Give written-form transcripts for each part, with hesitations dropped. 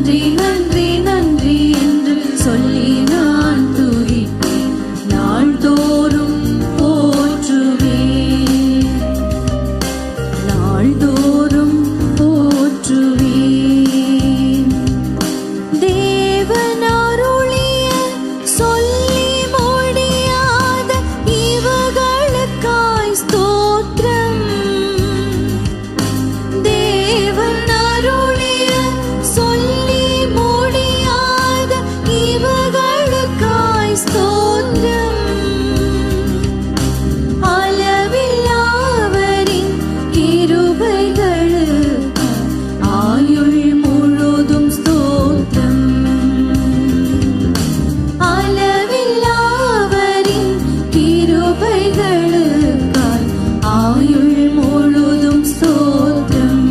நன்றி நன்றி நன்றி என்று சொல்லி நான் துதிப்பேன். நாள்தோறும் போற்றுவேன், நாள்தோறும் போற்றுவேன். தேவன் அருளிய சொல்லி முடியாத ஈவுகளுக்காய் ஸ்தோத்திரம். தேவன் அருளிய சொல்லி முடியாத ஈவுகளுக்காய் ஸ்தோத்திரம். அளவில்லாவரின் கிருபைகளுக்கு ஆயுள் முழுதும் ஸ்தோத்திரம். அளவில்லாவரின் கிருபைகளுக்காய் ஆயுள் முழுதும் ஸ்தோத்திரம்.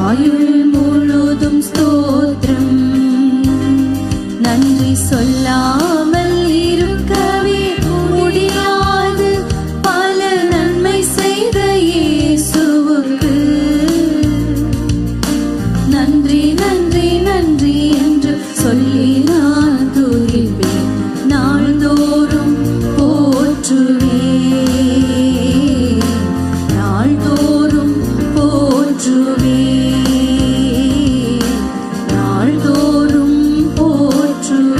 ஆயுள் முழுதும் ஸ்தோத்திரம். நன்றி சொல்லாமல் இருக்கவே முடியாது பல நன்மை செய்த இயேசுவுக்கு. நன்றி நன்றி நன்றி என்று சொல்லி நான் துதிப்பேன். நாள்தோறும் போற்றுவேன், நாள்தோறும் போற்றுவேன், நாள்தோறும் போற்றுவேன்.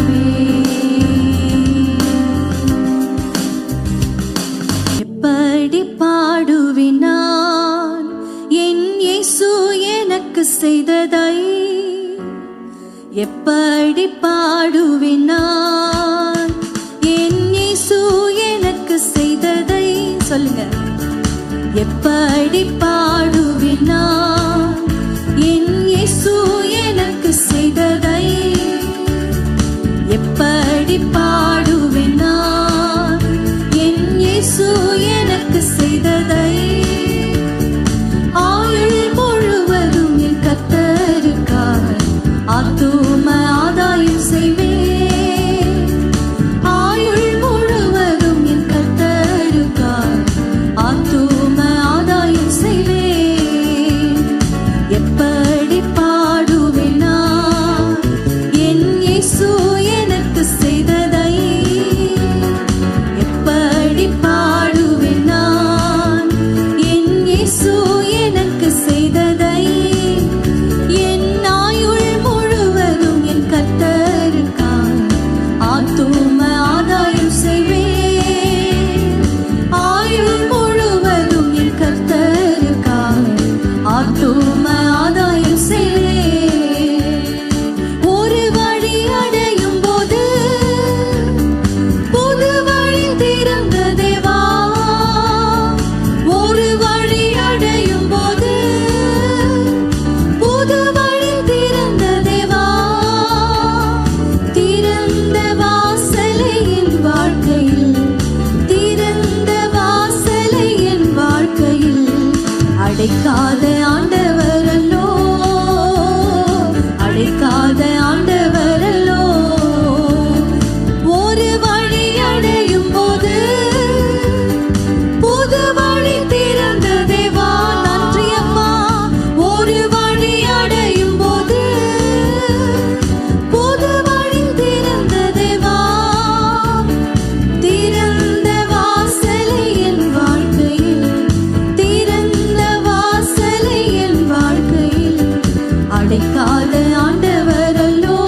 எப்படி பாடுவேன் நான் என் இயேசு எனக்கு செய்ததை? எப்படி பாடுவேன் நான் என் இயேசு எனக்கு செய்ததை? சொல்லுங்க. எப்படி பாடுவேன் நான் என் இயேசு எனக்கு செய்ததை? எப்படி பாடுவேன் நான் என் இயேசு எனக்கு செய்ததை? ஆயுள் முழுவதும் என் கர்த்தருக்காக ஆத்தும ஆதாயம் செய்வேன். ஆயுள் முழுவதும் என் கர்த்தருக்காக ஆத்தும ஆதாயம் செய்வேன். எப்படி பாடுவேன் நான் என் இயேசு எனக்கு செய்ததை? எப்படி பாடுவேன் நான் என் இயேசு எனக்கு செய்ததை? என் ஆயுள் முழுவதும் என் கர்த்தருக்காக ஆத்தும ஆதாயம் செய்வேன். ஆயுள் முழுவதும் என் கர்த்தருக்காக ஆத்தும ஆதாயம் செய்வேன். ஒரு வழி அடையும் போது புது வழி திறந்த தேவா. ஒரு வழி அடையும் போது புது வழி திறந்த தேவா. திறந்த வாசலை என் வாழ்க்கையில், திறந்த வாசலை என் வாழ்க்கையில் அடைக்காத ஆண்டவரல்லோ, அடைக்காத ஆண்டவரல்லோ. ஒரு வழி அடையும் போது புது வழி திறந்த தேவா. நன்றி அப்பா. ஒரு வழி அடையும் போது புது வழி திறந்த தேவா. திறந்த வாசலை என் வாழ்க்கையில், திறந்த வாசலை என் வாழ்க்கையில் அடைக்காத ஆண்டவரல்லோ,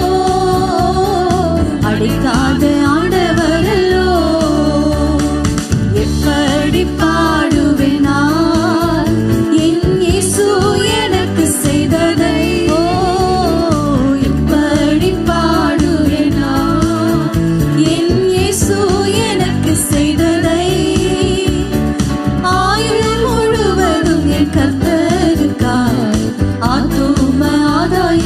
அடைக்காத ஆண்டவரல்லோ. எப்படி பாடுவேன் நான் என் இயேசு எனக்கு செய்ததை? ஓ, எப்படி பாடுவேன் நான் என் இயேசு எனக்கு செய்ததை? ஆயுள் முழுவதும் என் கர்த்தருக்காக ஆத்தும ஆதாயம்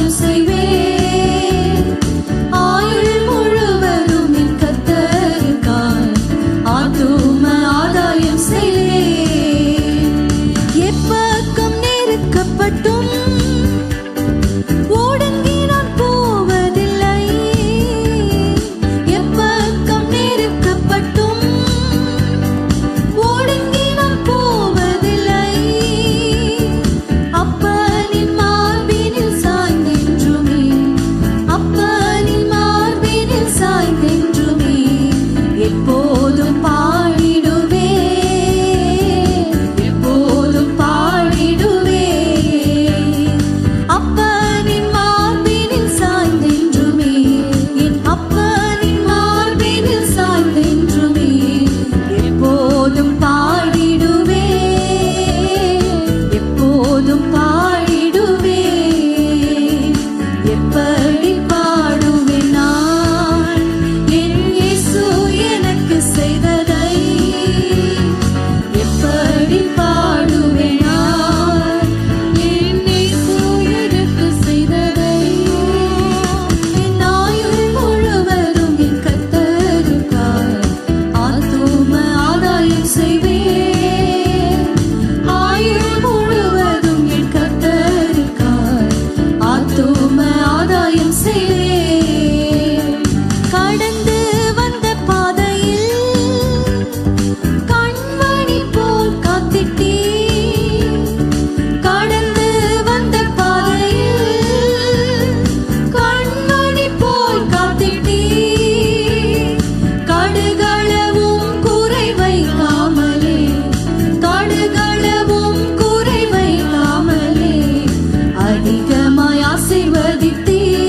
அதிகமாய் ஆசீர்வதித்தீர்,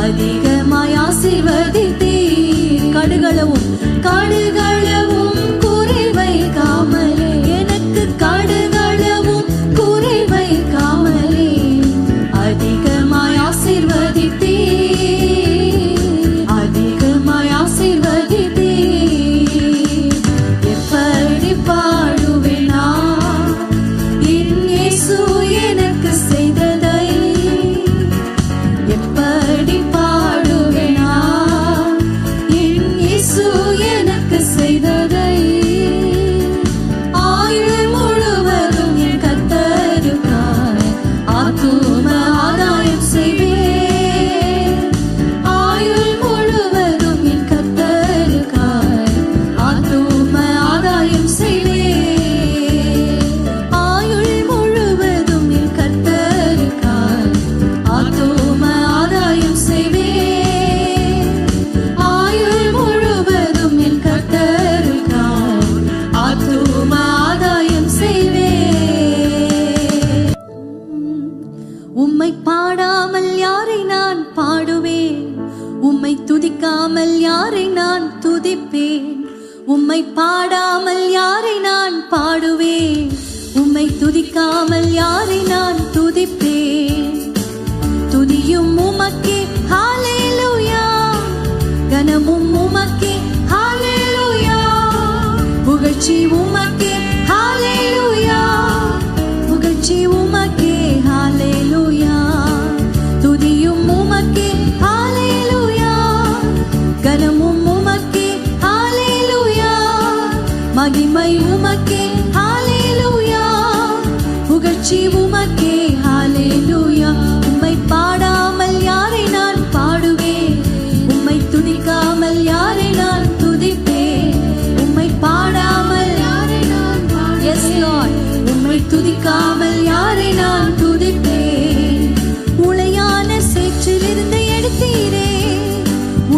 அதிகமாய் ஆசீர்வதித்தீர். கடுகளவும் கடுகளவும் குறை வைக்காமலே, எனக்கு கடுகளவும் குறை வைக்காமலே அதிகமாய் ஆசீர்வதித்தீர், அதிகமாய் ஆசீர்வதித்தீர். எப்படி பாடுவேன் நான் என் இயேசு எனக்கு செய்ததை, எப்படி பாடுவேன் நான் என் இயேசு எனக்கு செய்ததை. ஆயுள் முழுவதும் என் கர்த்தருக்காய் ஆத்தும ஆதாயம் செய்வேன், ஆயுள் முழுவதும் என் கர்த்தருக்காய் ஆத்தும ஆதாயம் செய்வேன், ஆயுள் முழுவதும் என் கர்த்தருக்காய் ஆத்தும ஆதாயம் செய்வேன், ஆயுள் முழுவதும் என் கர்த்தருக்காய் ஆத்தும ஆதாயம் செய்வேன். உம்மை பாடாமல் யாரை நான் பாடுவேன், உம்மை துதிக்காமல் யாரை நான் துதிப்பேன். உம்மை பாடாமல் யாரை நான் பாடுவேன், உம்மை துதிக்காமல் யாரை நான் துதிப்பேன். துதியும் உமக்கே ஹல்லேலூயா, கனமும் உமக்கே ஹல்லேலூயா, புகழ்ச்சி உமக்கே ஹல்லேலூயா, புகழ்ச்சி உமக்கே ஹல்லேலூயா. துதியும் உமக்கே ஹல்லேலூயா, கனமும் உமக்கே ஹல்லேலூயா, மகிமை உமக்கே ஹல்லேலூயா, புகழ்ச்சி உமக்கே ஹல்லேலூயா. உம்மை பாடாமல் யாரை நான் பாடுவேன், உம்மை துதிக்காமல் யாரை நான் துதிப்பேன். உம்மை பாடாமல் யாரை நான் பாடுவேன், yes Lord, உம்மை துதிக்காமல் யாரை நான் துதிப்பேன். உளையான சேற்றிலிருந்து எடுத்தீரே,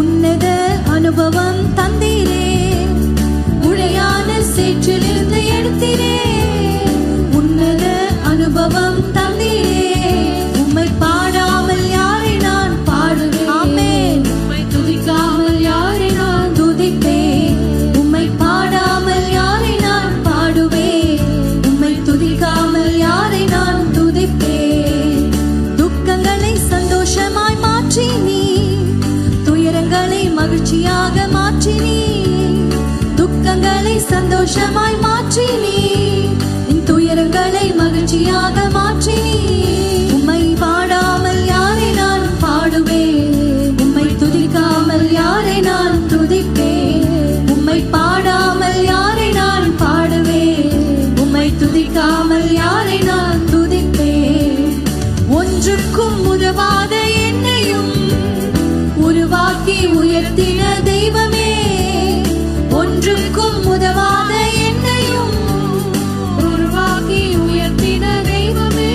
உன்னத அனுபவம் தந்தீரே, உளையான சேற்றிலிருந்து எடுத்தீரே, உன்னத அனுபவம் தந்தீரே. உம்மை பாடாமல் யாரை நான் பாடுவேன், ஆமென். உம்மை துதிக்காமல் யாரை நான் துதிப்பேன். உம்மை பாடாமல் யாரை நான் பாடுவேன், உம்மை துதிக்காமல் யாரை நான் துதிப்பேன். துக்கங்களை சந்தோஷமாய் மாற்றி நீ, துயரங்களை மகிழ்ச்சியாக மாற்றி நீ, துக்கங்களை சந்தோஷமாய் மாற்றி நீ, துயரங்களை மகிழ்ச்சியாக மாற்றி நீ. உம்மை பாடாமல் யாரை நான் பாடுவேன், உம்மை துதிக்காமல் யாரை நான் துதிப்பேன். உம்மை பாடாமல் யாரை நான் பாடுவேன், உம்மை துதிக்காமல் யாரை நான் துதிப்பேன். ஒன்றுக்கும் உதவாத என்னையும் உருவாக்கி உயர்த்தின தெய்வமே, ஒன்றுக்கும் உதவாத என்னையும் உருவாக்கி உயர்த்தின தெய்வமே,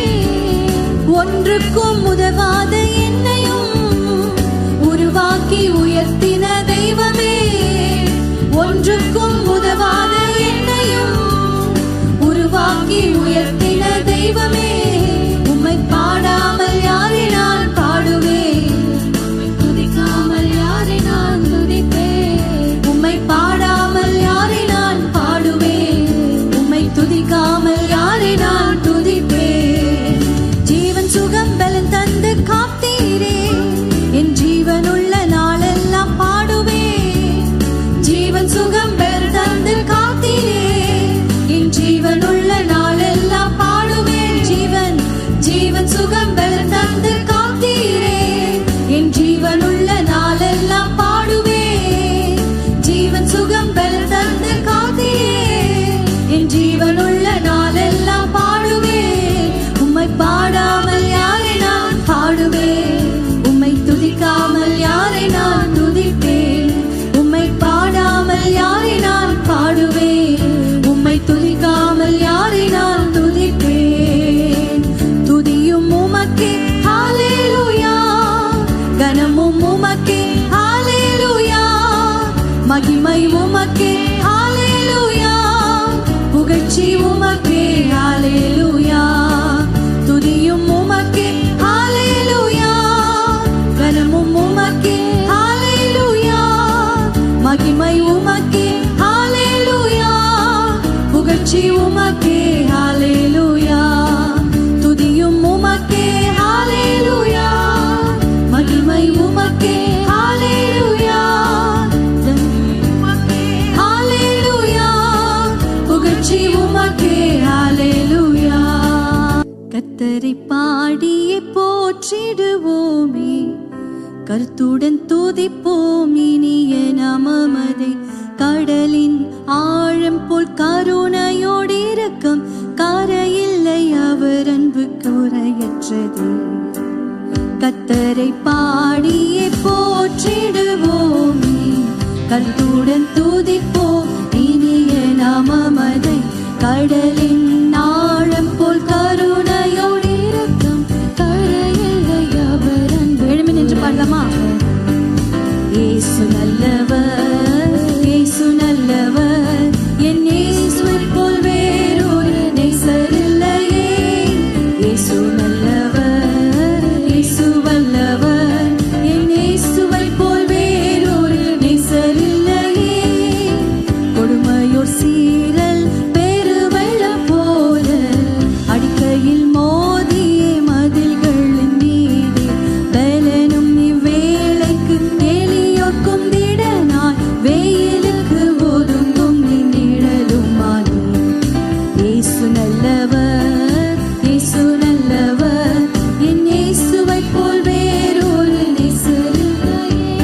ஒன்றுக்கும் உதவாத என்னையும் உருவாக்கி உயர்த்தின தெய்வமே, ஒன்றுக்கும் உதவாத என்னையும் உருவாக்கி உயர்த்தின தெய்வமே. உம்மை பாடாமல் யாரை நான் பாடுவேன், உம்மை துதிக்காமல் யாரை நான் துதிப்பேன். உம்மை பாடாமல் யாரை நான் பாடுவேன், உம்மை துதிக்காமல் யாரை நான் துதிப்பேன். ஜீவன் சுகம் பலன் தந்து காத்தீரே, என் ஜீவனுள்ள நாளெல்லாம் பாடுவேன். ஜீவன் சுகம் பலன் தந்து காத்தீரே, என் ஜீவனுள்ள நாளெல்லாம் பாடுவேன். ஜீவன் ஜீவன் சுகம் பலன் தந்து காத்தீரே, என் ஜீவனுள்ள நாளெல்லாம் பாடுவேன். ஜீவன் சுகம் பலன் தந்து காத்தீரே, என் ஜீவனுள்ள நாளெல்லாம் பாடுவேன். உம்மை பாடாமல் யாரை நான் பாடுவேன், உம்மை துதிக்காமல் யாரை நான் துதிப்பேன். உம்மை பாடாமல் யாரை நான் பாடுவேன், உம்மை துதிக்காமல் யாரை நான் துதிப்பேன். துதியும் உமக்கே ஹல்லேலூயா, கனமும் உமக்கே ஹல்லேலூயா, மகிமை உமக்கே ஹல்லேலூயா, புகழ்ச்சி உமக்கே ஹல்லேலூயா. துதியும் உமக்கே புகழ்ச்சி உமக்கே ஹalleluya, துதியும் உமக்கே ஹalleluya, மகிமை உமக்கே ஹalleluya, ஹalleluya, புகழ்ச்சி உமக்கே ஹalleluya. கர்த்தரை பாடியே போற்றிடுவோமே, கருத்துடன் துதிப்போம் இனிய நாமமதை. கடலின் ஆழம் போல் கருணையோடு இரக்கம், கரையில்லை அவர் அன்பு குறையற்றது. கர்த்தரை பாடியே போற்றிடுவோமே, கருத்துடன் துதிப்போம் இனிய நாமமதை. கடலின் ஆழம் போல் கருணையோடு இரக்கம், கரையில்லை அவர் அன்பு. எழுமி நின்று பாடலாமா? இயேசு நல்லவர், இயேசு நல்லவர், என் இயேசுவைப் போல் வேறொரு நேசர் இல்லையே. இயேசு நல்லவர், இயேசு வல்லவர், என் இயேசுவைப் போல் வேறொரு நேசர் இல்லையே. கொடுமையோர் சீரல் பெருவெள்ளம் போல அடிக்கையில் மோதியே மதில்களின் மீது, பலனும் இவ்வேளைக்கு எளியோர்க்கும் திடனாய், வெயிலுக்கு ஒதுங்கும் நிழலுமானே. இயேசு நல்லவர், இயேசு நல்லவர், என் இயேசுவைப் போல் வேறொரு நேசர் இல்லையே.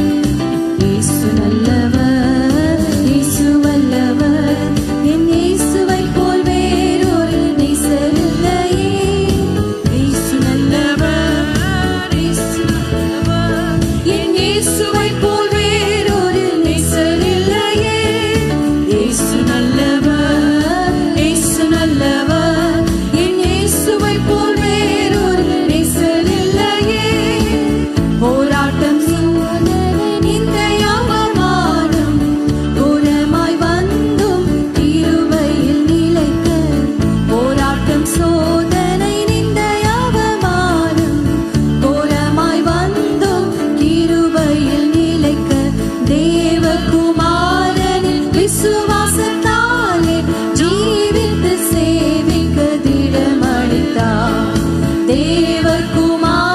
இயேசு நல்லவர், இயேசு வல்லவர், என் இயேசுவைப் போல் வேறொரு நேசர் இல்லையே. இயேசு நல்லவர், இயேசு நல்லவர், என் இயேசுவைப் போல் வேறொரு நேசர் இல்லையே. இயேசு நல்லவர், இயேசு நல்லவர், என் இயேசுவைப் போல் வேறொரு நேசர் இல்லையே. போராட்டம் சோதனை நிந்தை அவமானம், கோரமாய் வந்தும் கிருபையில் நிலைக்க. போராட்டம் சோதனை நிந்தை அவமானம், கோரமாய் வந்தும் கிருபையில் நிலைக்க. தேவகுமாரனின் விசுவாசத்தாலே ஜீவித்து சேவிக்க திடமளித்தார். தேவகுமாரனின்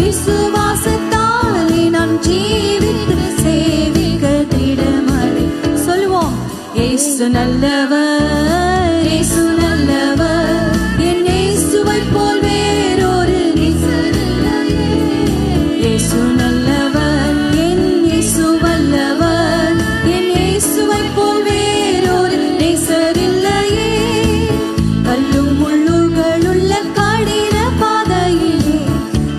விசுவாசத்தாலே நாம் ஜீவித்து சேவிக்க திடமளி. சொல்லுவோம். இயேசு நல்லவர், இயேசு நல்லவர், என் இயேசுவைப் போல் வேறொரு நேசர் இல்லையே. இயேசு நல்லவர், என் இயேசு வல்லவர், என் இயேசுவைப் போல் வேறொரு நேசர் இல்லையே. கல்லும் முள்ளுகளுள்ள கடின பாதையிலே,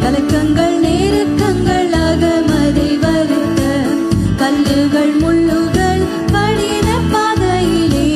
கலக்கங்கள் நெருக்கங்கள் அகமதை வருத்த. கல்லுகள் முள்ளுகள் கடின பாதையிலே,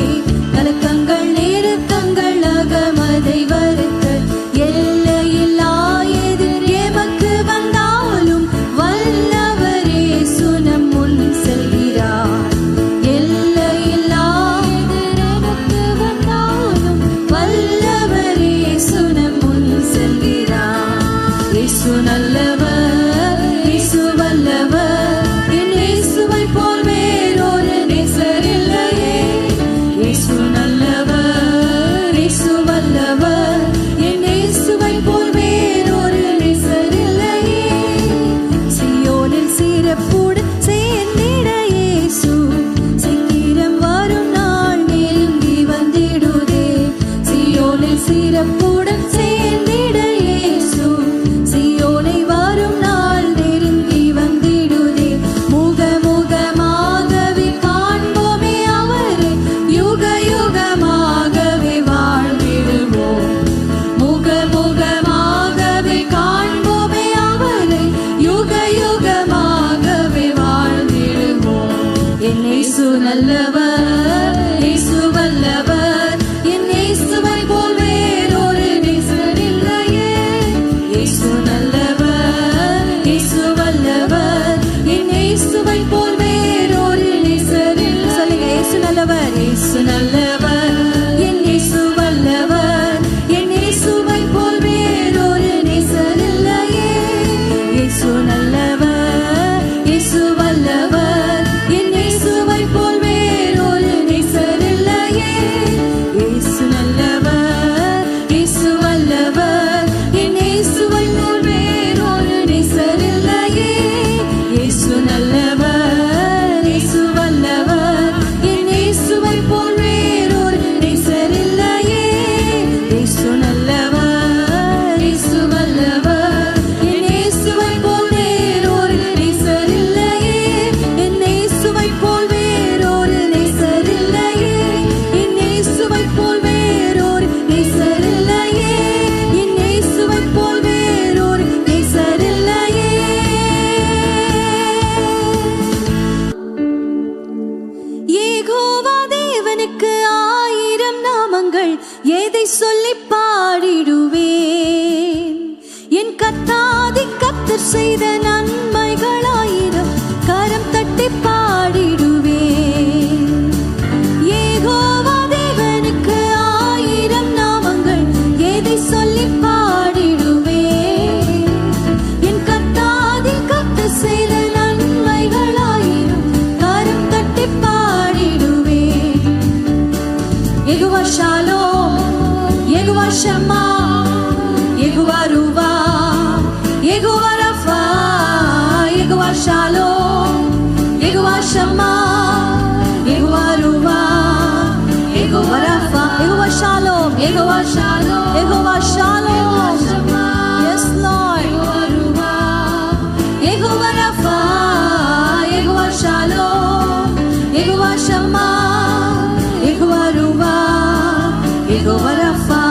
கர்த்தர் செய்த நன்மைகளாயிரம் கரம் தட்டி பாடிடுவே. யெகோவா தேவனுக்கு 1000 நாமங்கள் எதை சொல்லி பாடிடுவே. என் கர்த்தாதி கர்த்தர் செய்த நன்மைகளாயிரம் கரம் தட்டி பாடிடுவே. யெகோவா ஷாலோம், யெகோவா ஷம்மா, யெகோவா ரூவா, யெகோவா ரஃபா, யெகோவா ஷாலோம், யெகோவா ஷம்மா, யெகோவா ரூவா, Jehovah Rafah, Jehovah Shalom, Jehovah Shalom, Jehovah Shalom, yes Lord, Jehovah ரூவா, யெகோவா ரஃபா, யெகோவா ஷாலோம், யெகோவா ஷம்மா, யெகோவா ரூவா, யெகோவா ரஃபா.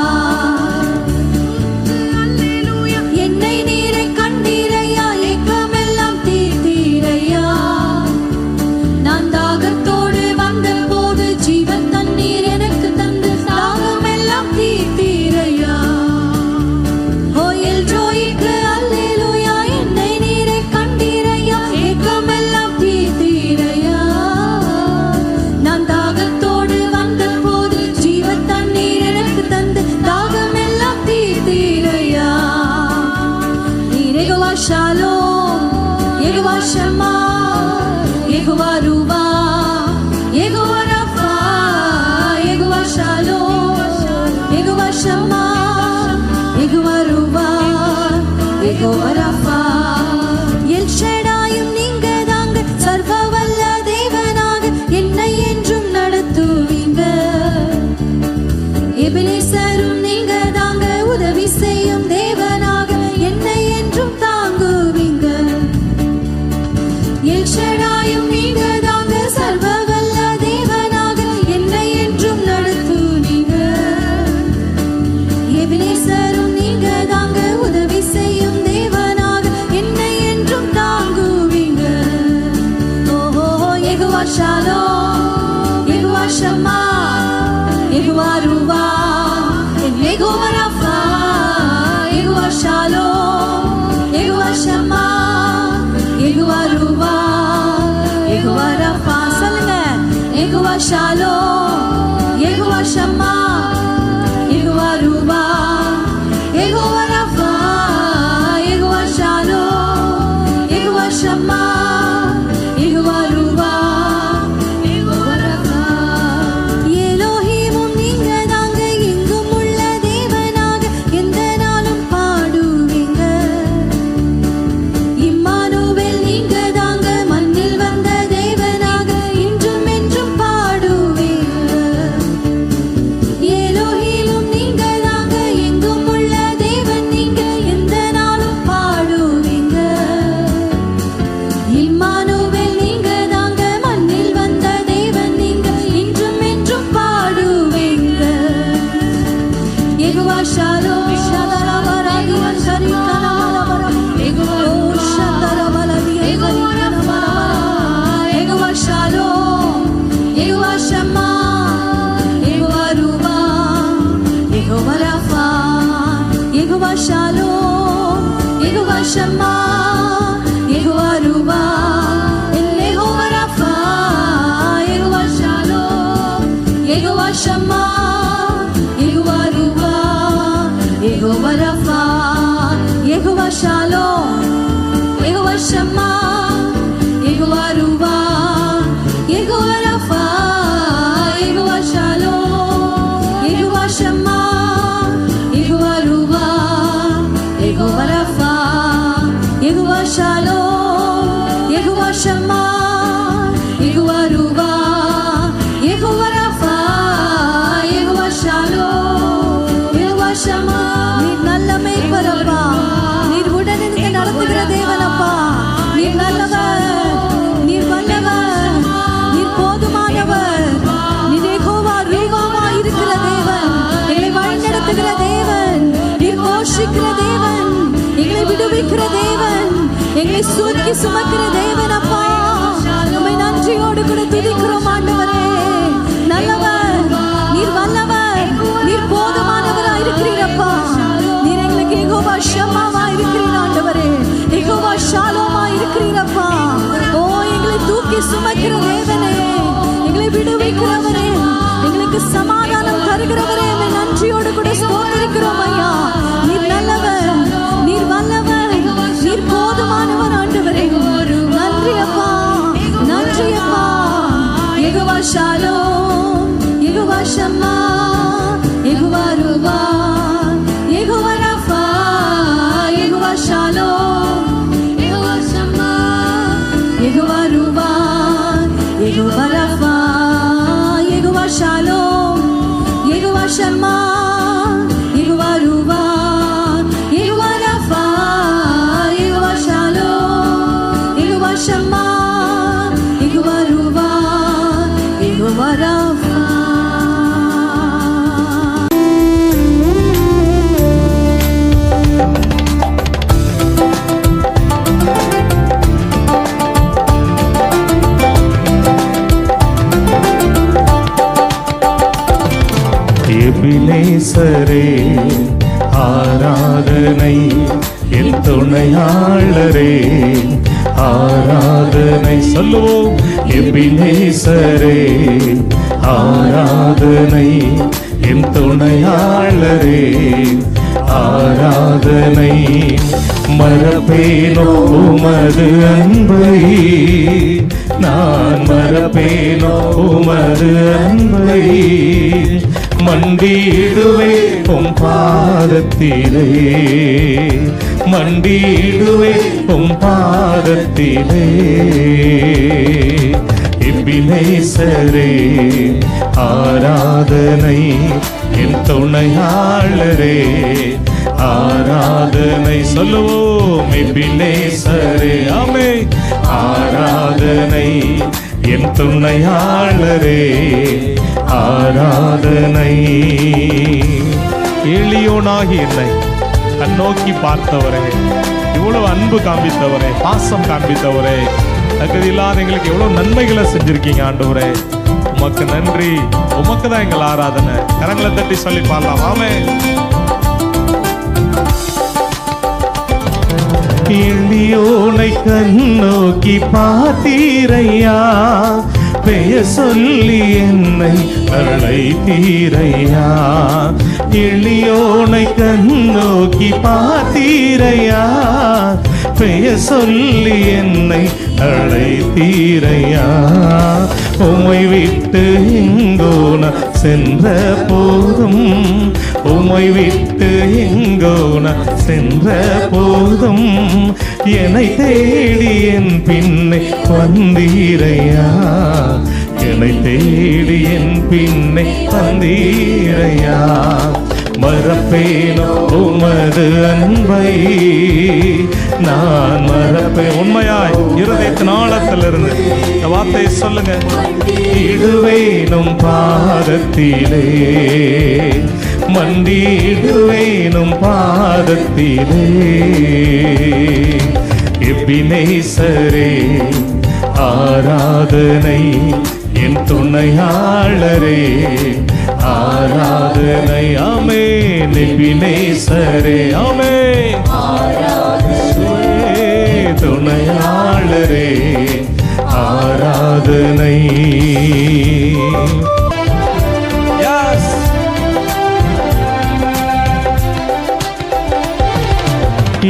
என்னை நீரை கண்டீரையா, ஏக்கமெல்லாம் தீர்த்தீரையா. நான் தாகத்தோடு வந்த போது ஜீவன் தண்ணீர் எனக்கு தந்து தாகமெல்லாம் தீர்த்தீரையா. ஓ எல்ரோயிக்கு அல்லேலூயா. என்னை நீரை கண்டீரையா, ஏக்கமெல்லாம் தீர்த்தீரையா. நான் தாகத்தோடு வந்த போது ஜீவன் தண்ணீர் எனக்கு தந்து தாகமெல்லாம் தீர்த்தீரையா. யெகோவா ஷாலோம், யெகோவா ஷம்மா, யெகோவா ரூவா, யெகோவா ரஃபா, யெகோவா ஷாலோம், யெகோவா ஷம்மா, யெகோவா ரூவா, யெகோவா ரஃபா. எல் ஷடாயும் நீங்க தாங்க, சர்வ வல்ல தேவனாக என்னை என்றும் நடத்துவீங்க. எபினேசரும் நீங்க தாங்க, உதவி செய்யும் தேவனாக என்னை என்றும் தாங்குவீங்க. எல் ஷடாயும் நீங்க தாங்க, சர்வ வல்ல தேவனாக என்னை என்றும் நடத்துவீங்க. எபினேசரும் நீங்க தாங்க, உதவி செய்யும் தேவனாக என்னை என்றும் தாங்குவீங்க. ஓஹோ யெகோவா ஷாலோம், யெகோவா ஷம்மா, யெகோவா ரூவா, யெகோவா ரஃபா, யெகோவா ஷாலோம், யெகோவா ஷம்மா, யெகோவா ரூவா, யெகோவா ரஃபா. சொல்லுங்க. யெகோவா ஷாலோம், யெகோவா ஷம்மா, யெகோவா ரூவா, யெகோவா ரஃபா, யெகோவா ஷாலோம், யெகோவா ஷம்மா, யெகோவா ரூவா, யெகோவா ரஃபா. எலோஹீமும் நீங்க தாங்க, எங்கும் உள்ள தேவனாக எந்த நாளும் பாடுவீங்க. இம்மானுவேல் நீங்க தாங்க, மண்ணில் வந்த தேவனாக இன்றும் என்றும் பாடுவீங்க. எலோஹீமும் நீங்க தாங்க, எங்கும் உள்ள தேவன் நீங்க எந்த நாளும் பாடுவீங்க. இம்மானுவேல் நீங்க தாங்க, மண்ணில் வந்த தேவன் நீங்க இன்றும் என்றும் பாடுவீங்க. யெகோவா ஷாலோம், ஷதரவரதி ஷரிகனமலவர, யெகோவா ஷதரவலதி, யெகோவா ரஃபா, யெகோவா ஷாலோம், யெகோவா ஷம்மா, யெகோவா ரூவா, யெகோவா ரஃபா, யெகோவா ஷாலோம், யெகோவா ஷம்மா, யெகோவா ரூவா, யெகோவா ரஃபா, யெகோவா ஷாலோம், யெகோவா ஷம்மா, யெகோவா ரூவா, யெகோவா ரஃபா, யெகோவா ஷாலோம், யெகோவா ஷம்மா, யெகோவா ரூவா, யெகோவா ரஃபா, யெகோவா ஷாலோம், யெகோவா ஷம்மா, யெகோவா ரூவா, யெகோவா ரஃபா, யெகோவா ஷாலோம், யெகோவா ஷம்மா, யெகோவா ரூவா, யெகோவா ரஃபா, யெகோவா ஷாலோம், யெகோவா ஷம்மா. நீர் நல்ல மேய்ப்பரப்பா, நீர் உடனிருந்து நடத்துகிற தேவனப்பா. நீர் நல்லவர், நீர் வல்லவர், நீர் போதுமானவர். நீர் யெகோவா ரூவாவா இருக்கிற தேவன், எங்களை வழிநடத்துகிற தேவன், நீர் போஷிக்கிற தேவன், எங்களை விடுவிக்கிற தேவன், எங்களை தூக்கி சுமக்கிற தேவன் அப்பா. உம்மை நன்றியோடு கூட துதிக்கிறோம் ஆண்டவரே. நல்லவர், நீர் வல்லவர், நீர் போதுமானவரா இருக்கிறீரப்பா. நீர் எங்களுக்கு யெகோவா ஷம்மாவா இருக்கிறீர் ஆண்டவரே. யெகோவா தூக்கி சுமக்கிற தேவனே, எங்களை விடுவிக்கிறவரே, எங்களுக்கு சமாதானம் தருகிறவரே, நன்றியோடு கூட ஸ்தோத்திரிக்கிறோம் ஐயா. நீர் நல்லவர், நீர் வல்லவர், நீர் போதுமானவர் ஆண்டவரே. நன்றி அப்பா, நன்றி அப்பா. யெகோவா ஷாலோம், யெகோவா ஷம்மா, யெகோவா ரூபா, யெகோவா ரஃபா, யெகோவா ஷாலோம், யெகோவா ஷம்மா, யெகோவா ரூபா, யெகோவா ரஃபா, யெகோவா ஷாலோம், யெகோவா ஷம்மா, யெகோவா ரூபா, யெகோவா ரஃபா, யெகோவா ஷாலோம், யெகோவா ஷம்மா, யெகோவா ரூபா, யெகோவா ரஃபா. எபினேசரே ஆராதனை, என் துணையாளரே ஆராதனை. சொல்லுவோம். எபினேசரே ஆராதனை, என் துணையாளரே ஆராதனை. மறப்பேனோ உமது அன்பை, நான் மறப்பேனோ உமது அன்பை. மண்டியிடுவே உம் பாதத்திலே, மண்டியிடுவே உம் பாதத்திலே. எபினேசரே ஆராதனை, என் துணையாளரே ஆராதனை. சொல்லுவோம். எபினேசரே ஆமே ஆராதனை, என் துணையாளரே ஆராதனை. எளியோனாகி என்னை கண்ணோக்கி பார்த்தவரே, இவ்வளவு அன்பு காண்பித்தவரே, பாசம் காண்பித்தவரே, தகுதியில்லாத எங்களுக்கு எவ்வளவு நன்மைகளை செஞ்சிருக்கீங்க ஆண்டவரே. உமக்கு நன்றி. உமக்கு தான் எங்கள் ஆராதனை. கரங்களை தட்டி சொல்லி பாடலாம். ஆமே. எளியோனை கண்ணோக்கி பார்த்தீரையா, பெயர் சொல்லி என்னை அழைத்தீரையா. எளியோனை கண்ணோக்கி பார்த்தீரையா, பெயர் சொல்லி என்னை அழைத்தீரையா. உம்மை விட்டு எங்கோ நான் சென்ற போதும், உம்மை விட்டு எங்கோ நான் சென்ற போதும், என்னை தேடி என் பின்னை வந்தீரையா, என்னை தேடி என் பின்னை வந்தீரையா. மறப்பேனோ உமது அன்பை, நான் மறப்பேன். உண்மையாய் இருதயத்தின் ஆழத்திலிருந்து இந்த வார்த்தையை சொல்லுங்க. இடுவேனும் பாதத்திலே, மண்டிடுவேனும் பாதத்திலே. எபினேசரே ஆராதனை, என் துணையாளரே ஆராதனை. ஆமே. எபினேசரே ஆமே துணையாளரே ஆராதனை.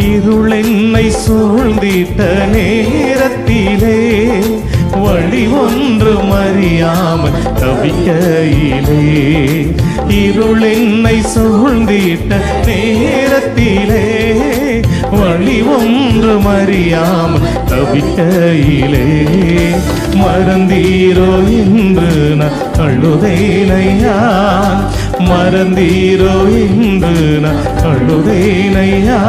இருள் என்னை சூழ்ந்திட்ட நேரத்திலே, வழி ஒன்று அறியாமல் தவிக்கையிலே, இருள் என்னை சூழ்ந்திட்ட நேரத்திலே, வழி ஒன்று அறியாமல் தவிக்கையிலே, மறந்தீரோ என்று நான் அழுதேனையா, மறந்தீரோ என்று நான் அழுதேனையா,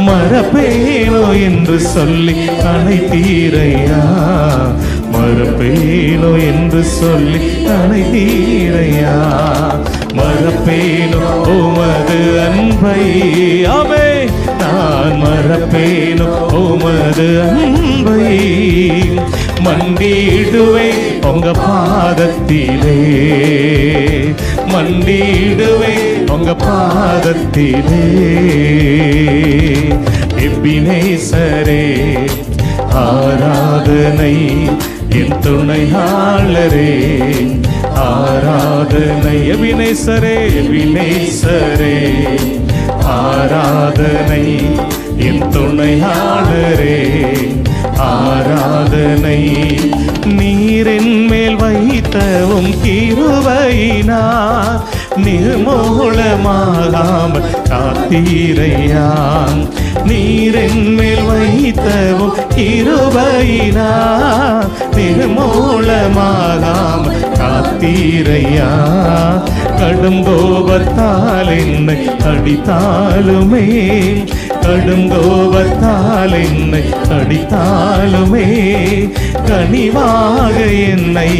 மறப்பேனோ என்று சொல்லி அழைத்தீரையா, மறப்பேனோ என்று சொல்லி அழைத்தீரையா. மறப்பேனோ உமது அன்பை, ஆமே நான் மறப்பேனோ உமது அன்பை. மண்டிடுவே உங்க பாதத்திலே, மண்டிடுவே உங்க பாதத்திலே. எபினேசரே ஆராதனை என் துணையாளரே, ஆராதனை எபினேசரே, எபினேசரே, ஆராதனை என் துணையாளரே, ஆராதனை நீரின் மேல் வைத்தவும் கிருபையினார் நிர்மூலமாகாமல் காத்தீரையா, நீரின் மேல் வைத்தவும் கிருபையினார் நிர்மூலமாகாமல் காத்தீரையா, கடும் கோபத்தால் என்னை அடித்தாலுமே, கடும் கோபத்தால் என்னை அடித்தாலுமே கனிவாக என்னை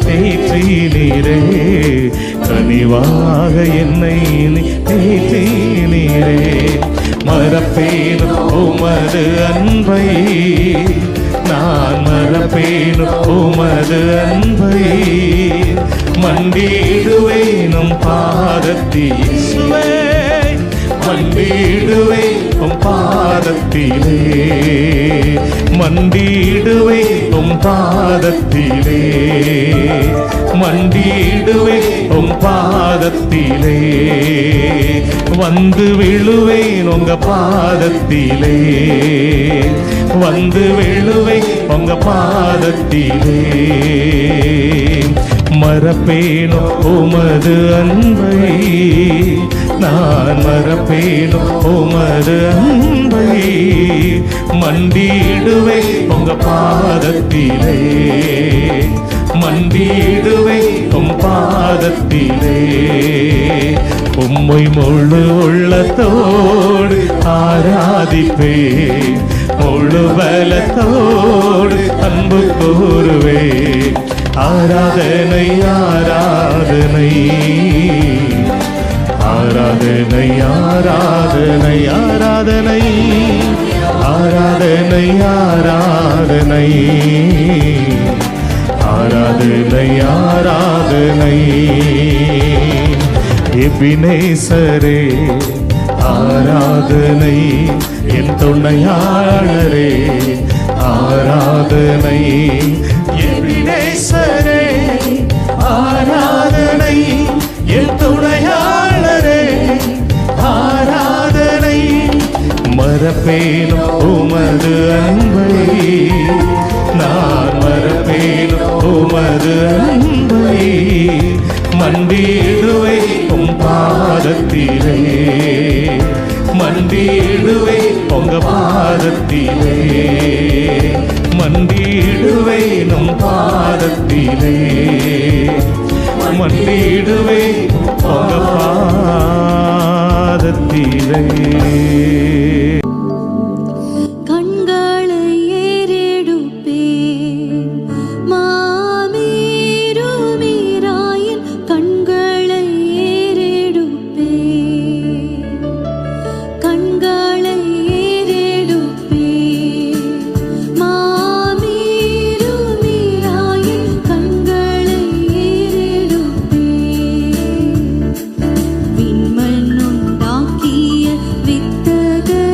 தேற்றினீரே, கனிவாக என்னை தேற்றினீரே. மறப்பேன் உமது அன்பை, நான் மறப்பேன் உமது அன்பை, மண்டிடுவேனும் பாதத்தீசுவே, மண்டிடுவே உம் பாதத்திலே, மண்டிடுவே உம் பாதத்திலே, மண்டிடுவே உம் பாதத்திலே, வந்து விழுவேன் உங்க பாதத்திலே, வந்து விழுவேன் உங்க பாதத்திலே. மறப்பேனோ உமது அன்பை, நான் மறப்பேனோ உமது அன்பை, மண்டிடுவே உங்க பாதத்திலே, மண்டிடுவே உம் பாதத்திலே. உம்மை முழு உள்ளத்தோடு ஆராதிப்பே, முழு பலத்தோடு அன்பு கூறுவே, ஆராதனை ஆராதனை ஆராதனை ஆராதனை ஆராதனை ஆராதனை ஆராதனை ஆராதனை ஆராதனை. எபினேசரே ஆராதனை என் துணையாளரே, ஆராதனை எபினேசரே, ஆராதனை என் துணையாளரே, ஆராதனை. மறப்பேனும் உமது அன்பை, நான் மறப்பேனும் உமது அன்பை, மண்டிடுவே உம் பாதத்திலே, மண்டிடுவே உங்க பாதத்திலே, மண்டிடுவே நம் பாதத்திலே, மண்டிடுவே உங்க பாதத்திலே. விண்மண்ணுண்டாக்கிய வித்தகர்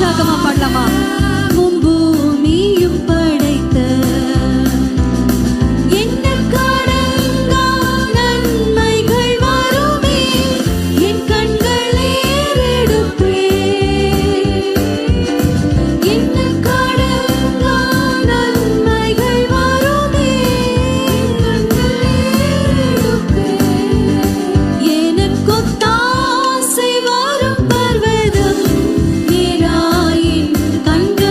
உற்சாகமா பாடலாமா? பூமியும் படைத்த என்ன கடங்கா நன்மைகள் வருமே, என் கண்கள் ஏறெடுப்பே. என்ன கடங்கா நன்மைகள் வருமே, என் கண்கள் ஏறெடுப்பே. எனக்கொத்தாசை வரும் பர்வதம் நேராயின் கண்கள்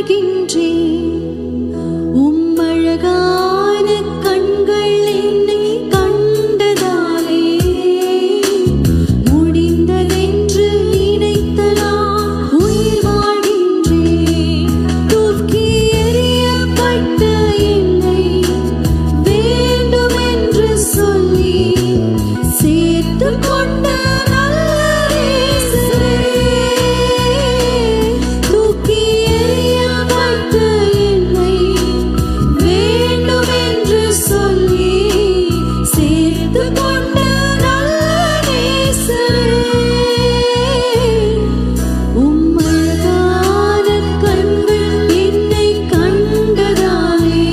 வாழ்கின்றேன். உம்மழகான கண்கள் என்னை கண்டதாலே முடிந்ததென்று நினைத்த நான் உயிர் வாழ்கின்றேன். தூக்கி எறியப்பட்ட என்னை வேண்டுமென்று சொல்லி சேர்த்துக் கொண்ட நல்ல நேசரே. தூக்கி எறியப்பட்ட என்னை வேண்டுமென்று சொல்லி சேர்த்துக் கொண்ட நல்ல நேசரே. உம்மழகான கண்கள் என்னை கண்டதாலே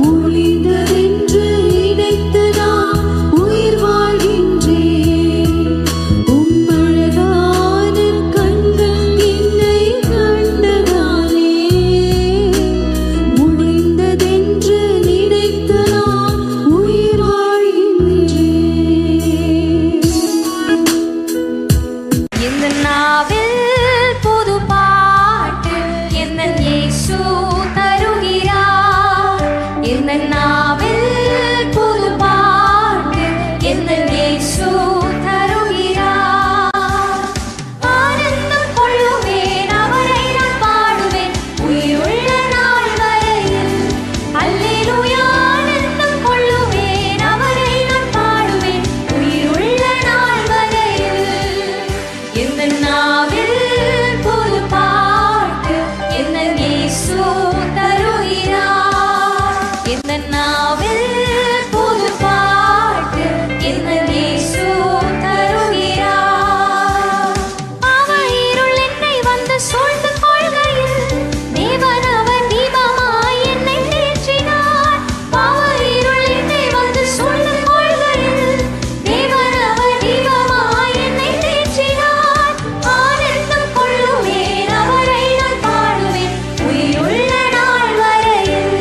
முடிந்ததென்று நினைத்த நான் உயிர் வாழ்கின்றேன். உம்மழகான கண்கள் என்னை கண்டதாலே முடிந்ததென்று நினைத்த நான் உயிர் வாழ்கின்றேன். இந்த நாவில் புது பாட்டு என்ன இயேசு தருகிறார். இந்த நாவில் புது பாட்டு என்ன இயேசு தருகிறார். ஆனந்தம் கொள்ளுவேன் அவரை நான் பாடுவேன் உயிருள்ள நாள் வரையில். அல்லேலூயா ஆனந்தம் கொள்ளுவேன் அவரை நான் பாடுவேன் உயிருள்ள நாள் வரையில். இந்த நாவில் புது பாட்டு என்ன இயேசு தருகிறார். இந்த நாவில் புது பாட்டு என்ன இயேசு தருகிறார். பாவ இருள் என்னை வந்து சூழ்ந்து கொள்கையில் தேவன் அவர் தீபமாய் என்னை தேற்றினார். பாவ இருள் என்னை வந்து சூழ்ந்து கொள்கையில் தேவன் அவர் தீபமாய் என்னை தேற்றினார். ஆனந்தம் கொள்ளுவேன் அவரை நான் பாடுவேன் உயிருள்ள நாள் வரையில்.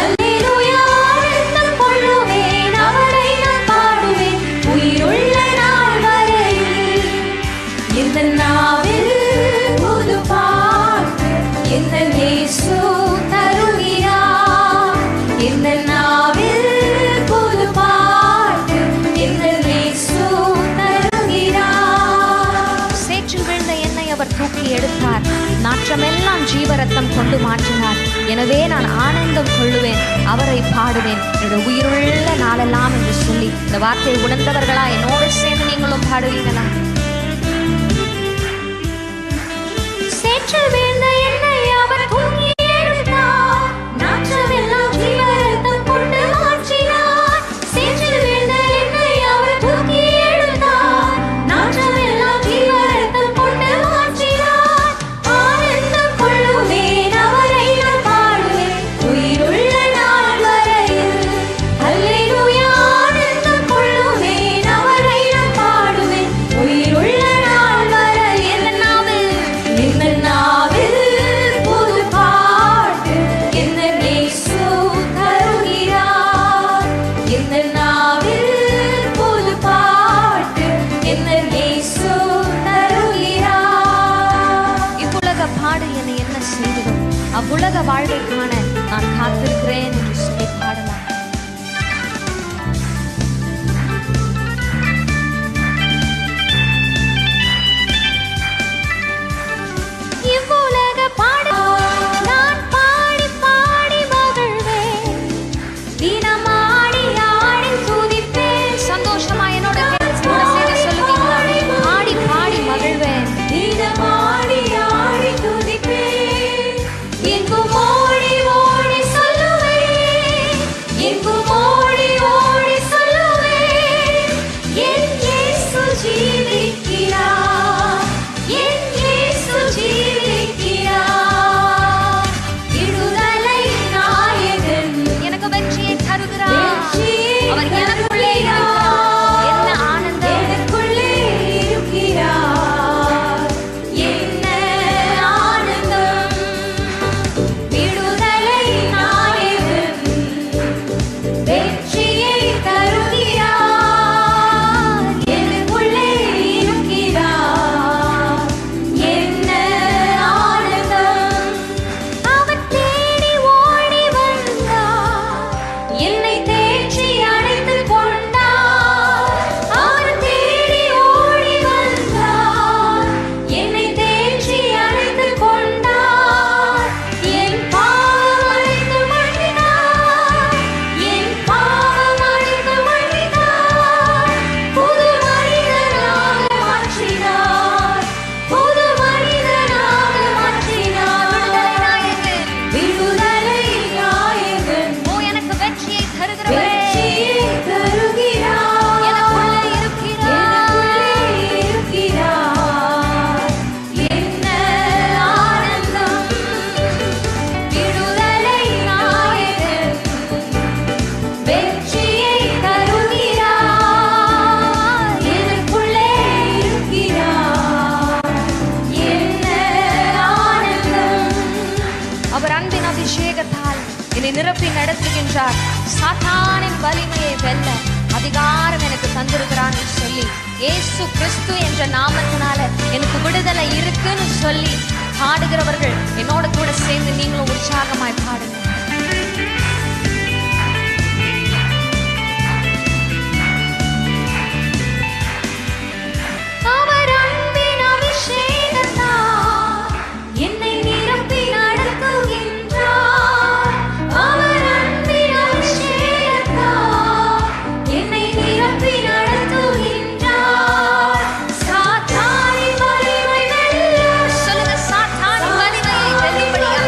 அல்லேலூயா ஆனந்தம் கொள்ளுவேன் அவரை நான் பாடுவேன் உயிருள்ள நாள் வரையில். இந்த நாவில் புது பாட்டு என்ன இயேசு தருகிறார். இந்த நாவில் புது பாட்டு என்ன இயேசு தருகிறார். சேற்றில் விழுந்த என்னை அவர் தூக்கி எடுத்தார். நாற்றமெல்லாம் ஜீவரத்தம் கொண்டு மாற்றினார். எனவே நான் ஆனந்தம் கொள்ளுவேன் அவரை பாடுவேன் என்னுடைய உயிருள்ள நாளெல்லாம் என்று சொல்லி இந்த வார்த்தையை உணர்ந்தவர்களா என்னோடு சேர்ந்து நீங்களும் பாடுவீங்களா? சேற்றில் விழுந்த என்னை அவர் தூக்கி எடுத்தார். நாற்றமெல்லாம் ஜீவரத்தம் கொண்டு மாற்றினார். சேற்றில் விழுந்த என்னை அவர் தூக்கி எடுத்தார். நாற்றமெல்லாம் ஜீவரத்தம் கொண்டு மாற்றினார். ஆனந்தம் கொள்ளுவேன் அவரை நான் பாடுவேன் உயிருள்ள நாள் வரையில். அல்லேலூயா ஆனந்தம் கொள்ளுவேன் அவரை நான் பாடுவேன் உயிருள்ள நாள் வரையில். இந்த நாவில் புது பாட்டு என்ன இயேசு தருகிறார். இந்த நாவில் புது பாட்டு என்ன இயேசு தருகிறார். இவ்வுலக பாடு என்னை என்ன செய்ததும் அவ்வுலக வாழ்வை காண நான் காத்திருக்கிறேன் என்று சொல்லி பாடலாம். இவ்வுலக பாடு நான் பாடி பாடி மகிழ்வேன். தினம் ஆடி ஆடி துதிப்பேன். சந்தோஷமா என்னோட சேர்ந்து சொல்லுவீங்களா? ஆடி பாடி மகிழ்வேன். தினம் ஆடி ஆடி துதிப்பேன். எங்கும் ஓடி என்னை நிரப்பி நடத்துகின்றார். சாத்தானின் வலிமையை வெல்ல அதிகாரம் எனக்கு தந்திருக்கிறான்னு சொல்லி இயேசு கிறிஸ்து என்ற நாமத்தினால எனக்கு விடுதலை இருக்குன்னு சொல்லி பாடுகிறவர்கள் என்னோட கூட சேர்ந்து நீங்களும் உற்சாகமாய் பாடுங்க. அவர் அன்பின் அபிஷேகத்தால் என்னை நிரப்பி நடத்துகின்றார். அவர் அன்பின் அபிஷேகத்தால் என்னை நிரப்பி நடத்துகின்றார். சாத்தானின் வலிமை வெல்ல சொல்லுங்க. சாத்தானின் வலிமையை வெல்லும்படியாக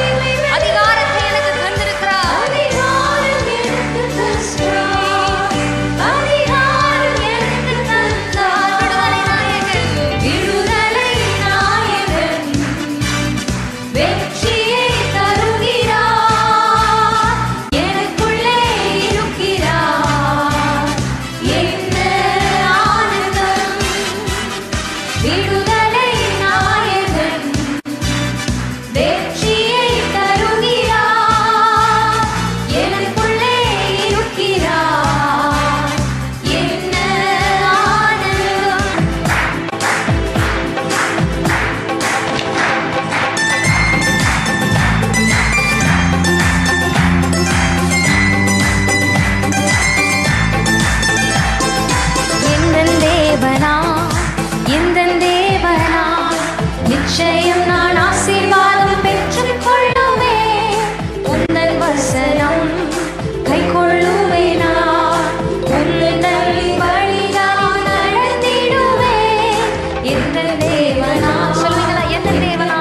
அதிகாரத்தை எனக்கு தந்திருக்கிறார். அதிகாரம் எனக்கு தந்தார். அதிகாரம் எனக்கு தந்தார். விடுதலை நாயகன், விடுதலை நாயகன் வெற்றியை தருகிறார். எனக்குள்ளே இருக்கிறார். என்ன ஆனந்தம்! விடுதலை நாயகன் வெற்றியை தருகிறார். எனக்குள்ளே இருக்கிறார். என்ன ஆனந்தம்! எந்தன் தேவனா, எந்தன் தேவனா, நிச்சயம் நான் ஆசீர்வாதம் பெற்றுக் கொள்ளுவேன். உந்தன் வசனம் கைக்கொள்ளுவேனா, உந்தன் வழிதான் நடந்திடுவேன். எந்தன் தேவனா, சொல்லுவீங்களா? எந்தன் தேவனா,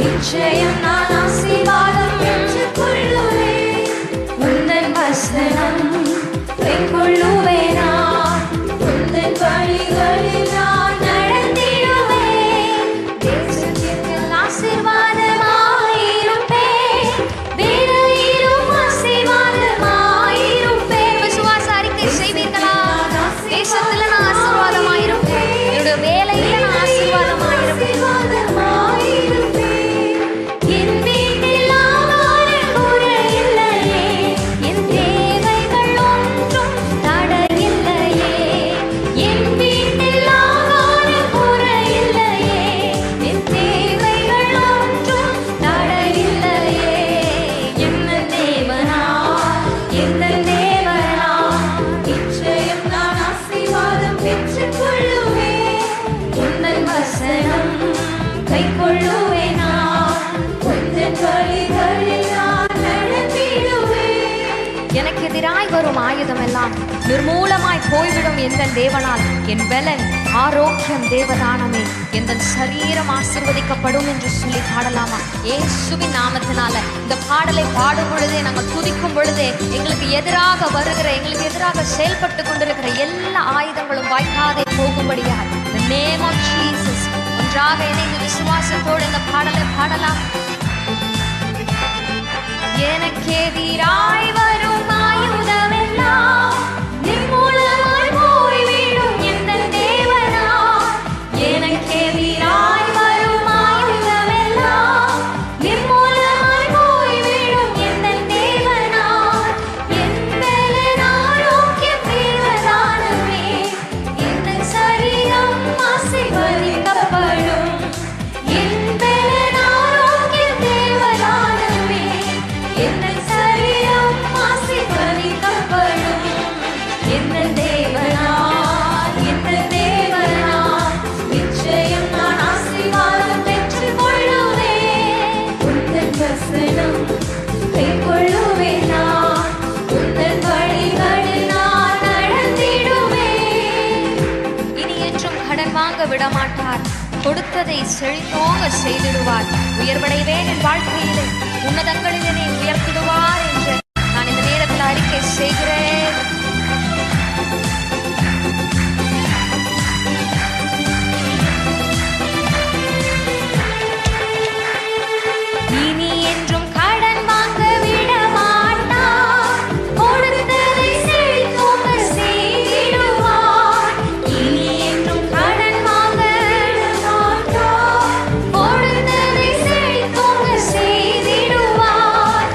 நிச்சயம் நான் ஆசீர்வாதம் பெற்றுக் கொள்ளுவேன். உந்தன் வசனம் கைக்கொள்ளுவேனா, உந்தன் வழிகளில் நான் நடந்திடுவேன். தேசத்திற்கு ஆசீர்வாதமாயிருப்பேன். வேலையிலும் ஆசீர்வாதமாயிருப்பேன். விசுவாச அறிக்கை செய்வீர்களா? தேசத்துல நான் ஆசீர்வாதமாயிருப்பேன். என்னுடைய வேலையில நான் ஆசீர்வாதமாயிருப்பேன். என் வீட்டில் ஆகார குறையில்லையே. என் தேவைகள் ஒன்றும் தடையில்லையே. என் வீட்டில் ஆகார குறையில்லையே. என் தேவைகள் ஒன்றும் தடையில்லையே. என்ன தேவனா, எந்த தேவனா, நிச்சயம் நான் ஆசீர்வாதம் பெற்றுக் கொள்ளுவேன். உந்தன் வசனம் கைக்கொள்ளுவேனா, உந்தன் வழிகளில் நான் நடந்திடுவேன். எனக்கு எதிராய் வரும் ஆயுதம் எல்லாம் நிர்மூலமாய் போய்விடும். எந்த தேவனால் என் பலன் ஆரோக்கியம் தேவதானமே. எந்த சரீரம் ஆசீர்வதிக்கப்படும் என்று சொல்லி பாடலாமா? இயேசுவின் நாமத்தினால இந்த பாடலை பாடும் பொழுதே, நாங்கள் துதிக்கும் பொழுதே, எங்களுக்கு எதிராக வருகிற, எங்களுக்கு எதிராக செயல்பட்டு கொண்டிருக்கிற எல்லா ஆயுதங்களும் வாய்க்காதே போகும்படியாக the name of Jesus. ஒன்றாக இணைந்து விசுவாசத்தோடு இந்த பாடலை பாடலாம். எனக்கு எதிராய் வரும் ஆயுதமெல்லாம் நிர்மூலமாய் போய்விடும். எந்த தேவனா, எனக்கு எதிராய் வரும் ஆயுதமெல்லாம் நிர்மூலமாய் போய்விடும். எந்த தேவனா, என் பலன் ஆரோக்கியம் தேவதானமே. என் சரீரம் ஆசீர்வதிக்கப்படும். என் பலன் ஆரோக்கியம் தேவதானமே. என் சரீரம் ஆசீர்வதிக்கப்படும். எந்த தேவனா, எந்த தேவனா, நிச்சயம் நான் ஆசீர்வாதம் பெற்றுக் கொள்ளுவேன். உந்தன் வசனம் கைக்கொள்ளுவேன் நான். உந்தன் வழிகளில் நான் நடந்திடுவேன். இனி என்றும் கடன் வாங்க விடமாட்டார். கொடுத்ததை செழித்தோங்க செய்திடுவார். உயர்வடைவேன் என் வாழ்க்கையிலே, உன்னதங்களில் என்னை உயர்த்திடுவார் என்று நான் இந்த நேரத்தில் அறிக்கை செய்கிறேன். இனி என்றும் கடன் வாங்க விடமாட்டார். கொடுத்ததை செழித்தோங்க செய்திடுவார். இனி என்றும் கடன் வாங்க விடமாட்டார். கொடுத்ததை செழித்தோங்க செய்திடுவார்.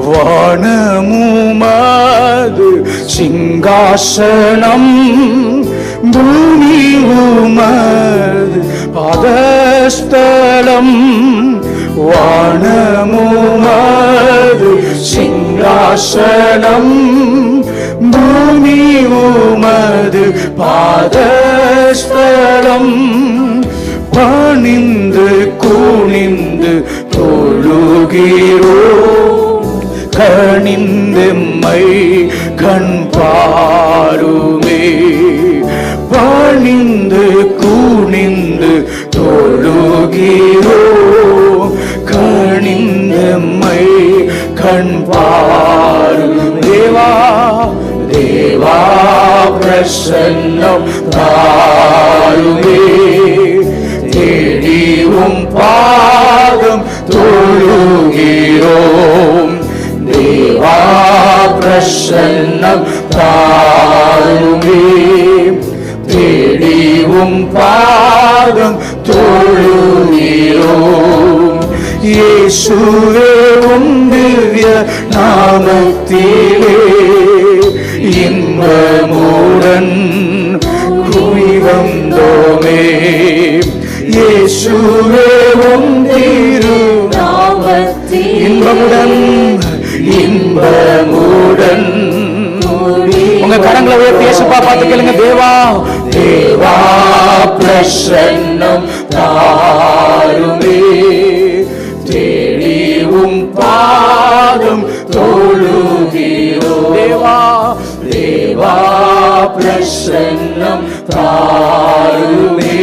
வானமுமது சிங்காசனம், பூமி உமது பாதஸ்தலம். வானமுமது சிங்காசனம், பூமி உமது பாதஸ்தலம். பணிந்து குனிந்து தொழுகிறோம், கணிந்தெம்மை கண் பாருமே. பணிந்து குனிந்து தொழுகிறோம், கணிந்தெம்மை கண் பாரும். தேவா தேவா பிரசன்னம் தாருமே. தேடியும் பாதம் தொழுகிறோம், தேவா பிரசன்னம் தாருமே. தேடியும் பாதம் தொழுகிறோம். இயேசுவே உம் திவ்ய நாமத்திலே இன்பமுடன் கூடி வந்தோமே. இயேசுவே உம் திரு நாமத்திலே இன்பமுடன் இன்பமுடன். உங்க கரங்களை உயர்த்தி இயேசுப்பா பார்த்து கேளுங்க. தேவா தேவா பிரசன்னம் தாருமே. தேடியும் பாதம் தொழுகிறோம், தேவா தேவா பிரசன்னம் தாருமே.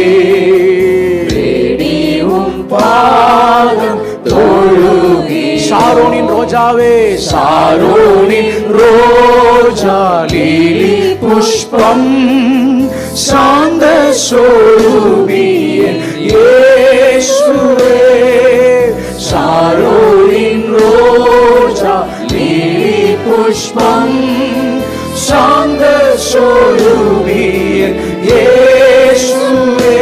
தேடியும் பாதம் தொழுகிறோம். சாரோனின் ரோஜாவே, சாரோனின் ரோஜா லீலி புஷ்பம், சாந்த சொரூபியே இயேசுவே. சாரோனின் ரோஜா லீலி புஷ்பம், சாந்த சொரூபியே இயேசுவே.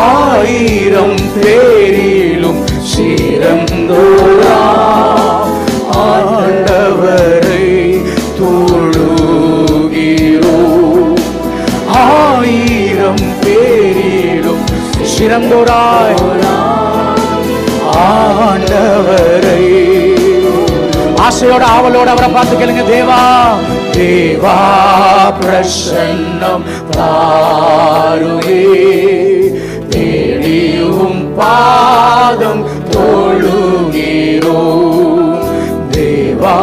ஆயிரம் பேரிலும் சிறந்தோரா ஆண்டவரை தொழுகிறோம். ஆயிரம் பேரிலும் சிறந்தோராய் ஆண்டவரை. ஆசையோட ஆவலோட அவரை பார்த்து கேளுங்க. தேவா தேவா பிரசன்னம் தாருமே. தேடியும் பாதம் தொழுகிறோம், தேவா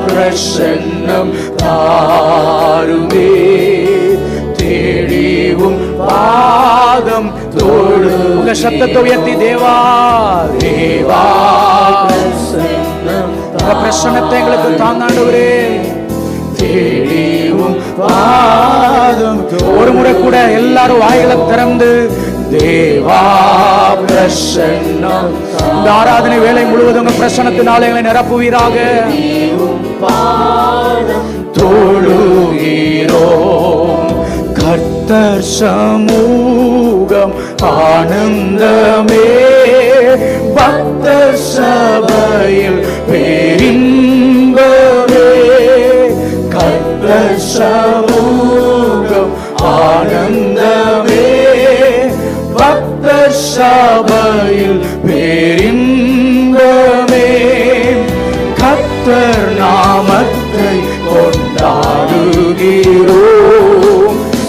பிரசன்னம் தாருமே. தேடியும் பாதம் தொழு. உங்க சத்தத்தை உயர்த்தி தேவா தேவா பிரசன்னம், உங்க பிரசன்னத்தை எங்களுக்கு தாங்காண்டவரே. தேடியும் பாதம். ஒரு முறை கூட எல்லாரும் வாய்களை திறந்து தேவா பிரசன்னம். இந்த ஆராதனை வேலை முழுவதும் உங்க பிரசன்னத்தினால எங்களை நிரப்புவீராக. தொழுகிறோம் கர்த்தர் சமூகம் ஆனந்தமே. பக்தர் சபையில் பேரின்பமே. கர்த்தர் சமூகம் ஆனந்தமே. பக்தர் சபையில் பேரின்பமே. கர்த்தர் நாமத்தை கொண்டாடுகிறோம்.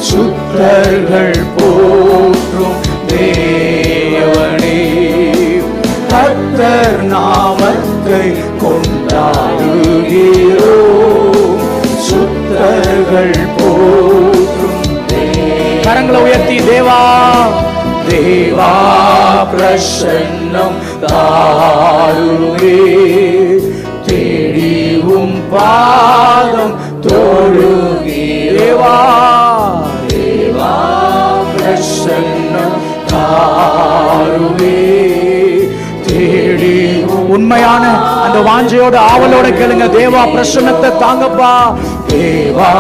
சுத்தர்கள் போற்றும் தேவனே. கர்த்தர் நாமத்தை கொண்டாடுகிறோம். சுத்தர்கள் போற்றும். கரங்களை உயர்த்தி தேவா தேவா பிரசன்னம் தாருமே. தேடியும் பாதம் தொழுகிறேவா. தேவா பிரசன்னம் தாருமே. தேடி உண்மையான அந்த வாஞ்சையோட ஆவலோட கேளுங்க. தேவா பிரசன்னத்தை தாங்கப்பா. தேவா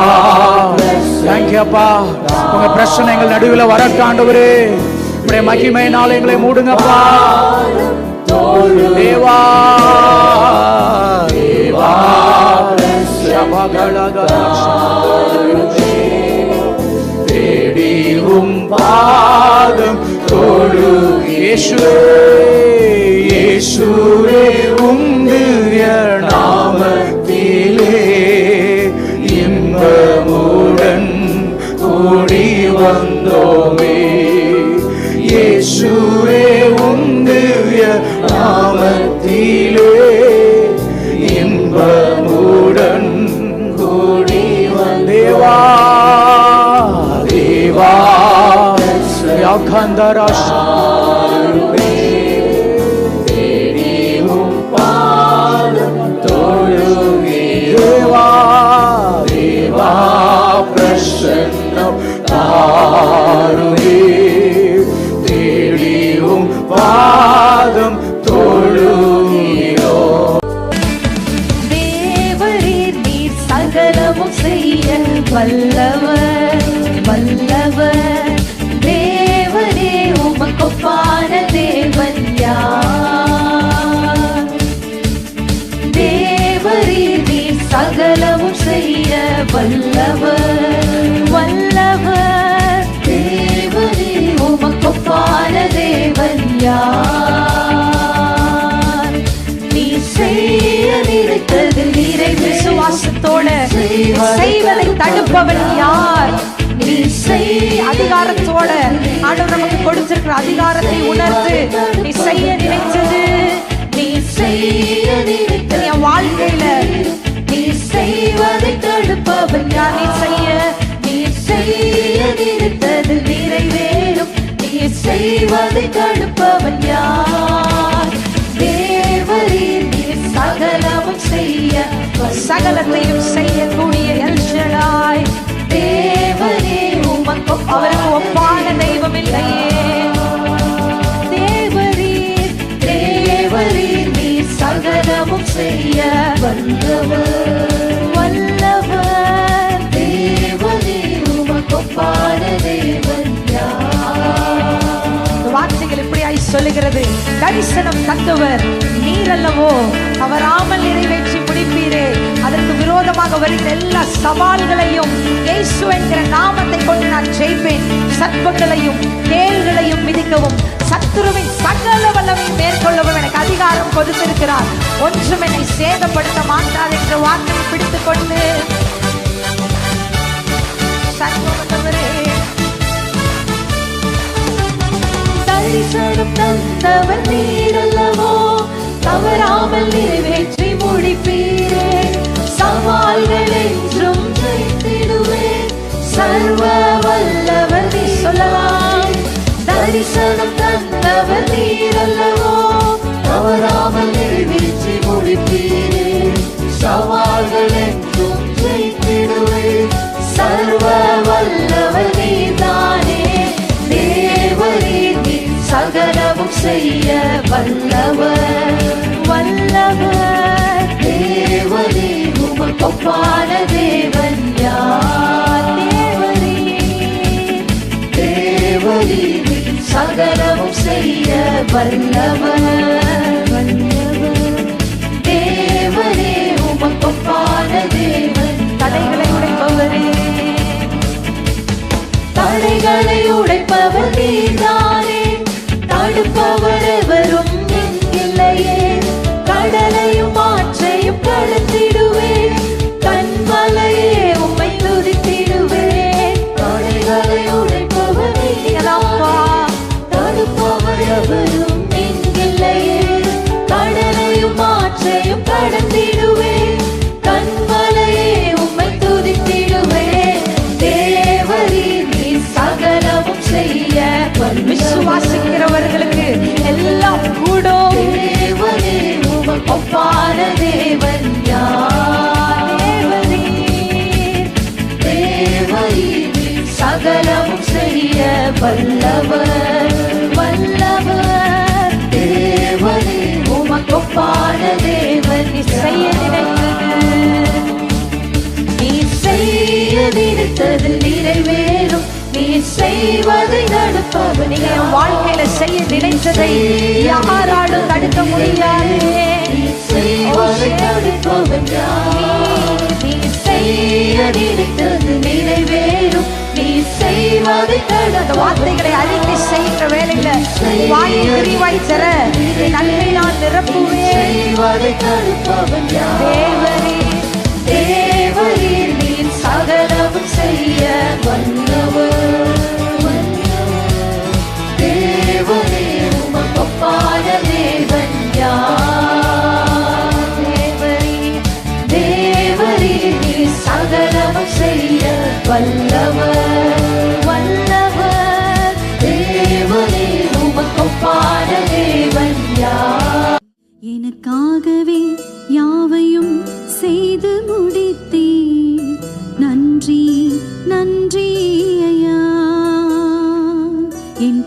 தேங்க்யூப்பா. உங்க பிரச்சனை எங்கள் நடுவில் வரட்டாண்டவரே. உம்முடைய மகிமையினால் எங்களை மூடுங்கப்பா. தேவா தேவா தேடிவும் பாதம் தொழு இயேசுவே இயேசுவே உம்முடைய நாமத்திலே இன்பமுடன் கூடி வந்தோமே. இயேசுவே உம்முடைய நாமத்திலே இன்பமுடன் கூடி வந்தேவா தேவா யாக்கந்தராஷ் தேடிவும் பாதம் தொழுகே. தேவா தேவா பிரசன்னம் தாருவே தேடிவும் பாதம் தொழுகிறோ. தேவரீர் நீர் சகலமும் செய்ய வல்லவர் வல்லவர். தேவரே உமக்கொப்பான தேவன் யார்? தேவரீர் நீர் சகலமும் செய்ய வல்லவர் வல்லவர். தேவரே உமக்கொப்பான தேவன் யார்? நீ செய்ய நினைத்தது நிறைவு. விசுவாசத்தோட செய்வதை தடுப்பவன் யார்? நீ செய் அதிகாரத்தோட ஆண்டவர் நமக்கு கொடுத்திருக்கிற அதிகாரத்தை உணர்ந்து நீ செய்ய நினைச்சது, நீ செய்ய நினைத்தது என் வாழ்க்கையில நீ செய்வதை தடுப்பவன் யார்? நீ செய்ய நினைத்தது நிறைவேறும். நீ செய்வதை தடுப்பவன் யார்? தேவரீர் நீர் சகலமும் செய்ய சகலத்தையும் செய்யக்கூடிய எல் ஷடாய். தேவரே உமக்கு அவருக்கு ஒப்பான தெய்வம் இல்லையே. தேவரீர் தேவரீர் நீர் சகலமும் செய்ய வல்லவர் வல்லவர். தேவரே உமக்கு ஒப்பான தேவன் யார்? வார்த்தைகள் இப்படியாய் சொல்லுகிறது, தரிசனம் தந்தவர் நீர் அல்லவோ, தவறாமல் நிறைவேற்றி முடிப்பீரே. அதற்கு விரோதமாக வருகிற எல்லா சவால்களையும் இயேசு என்கிற நாமத்தை கொண்டு நான் ஜெயிப்பேன். சர்ப்பங்களையும் தேள்களையும் மிதிக்கவும் சத்துருவின் சகல வல்லமையும் மேற்கொள்ளவும் எனக்கு அதிகாரம் கொடுத்திருக்கிறார். ஒன்றும் என்னை சேதப்படுத்த மாட்டார் என்ற வார்த்தையை பிடித்துக் கொண்டு சர்வவல்லவரே தரிசனம் தந்தவர் நீர் அல்லவோ, தவறாமல் நிறைவேற்றி முடிப்பீரே. சவால்கள் என்றும் ஜெயித்திடுவேன். சர்வ வல்லவர் நீ சொல்லலாம். தரிசனம் தந்தவர் நீர் அல்லவோ, தவறாமல் நிறைவேற்றி முடிப்பீரே. சவால்கள் என்றும் ஜெயித்திடுவேன். சர்வ வல்லவர் நீதானே. தேவரீர் நீர் சகலமும் செய்ய வல்லவர் வல்லவர். தேவரே உமக்கொப்பான தேவன் யார்? தேவரீர் நீர் சகலமும் செய்ய வல்லவர் வல்லவர். தேவரே உமக்கொப்பான தேவன். தடைகளை உடைப்பவரே, தடைகளை உடைப்பவர் நீதானே. தடுப்பவர் எவரும் இல்லையே. கடலையும் ஆற்றையும் கடந்திடுவேன். கண்மலையே உம்மை துதித்திடுவேன். தடைகளை உடைப்பவர் நீதானே. தடுப்பவர் எவரும் இல்லையே. கடலையும் ஆற்றையும் கடந்திடுவேன். கண்மலையே உம்மை துதித்திடுவேன். தேவரீர் நீர் சகலமும் செய்ய விசுவாசிக்கிறவர்களுக்கு எல்லாம் கூடும். தேவரே உமக்கொப்பான தேவன் யார்? தேவரீர் நீர் சகலமும் செய்ய வல்லவர் வல்லவர். தேவரே உமக்கொப்பான தேவன். நீ செய்ய நினைத்தது நிறைவேறும். நீ செய்வதை நடப்பவர். நீங்க என் வாழ்க்கை நினைத்ததை யாராலும் தடுக்க முடியாதே. நீ செய்ய நினைத்தது நிறைவேறும். நீ செய்வதை அந்த வார்த்தைகளை அறிக்கை செய்கிற வேலையில வாயை விரிவாய் தர நன்மை நான் நிரப்புவேன். தேவரீர் நீர் சகலமும் செய்ய வல்லவர். தேவரீர் உமக்கு ஒப்பான தேவன் யார்? தேவரீர் நீர் சகலமும் செய்ய வல்லவர். வல்லவர் தேவரீர் உமக்கு ஒப்பான தேவன் யார்? எனக்காகவே யாவையும் செய்து முடித்தீர். நன்றி நன்றி ஐயா. என்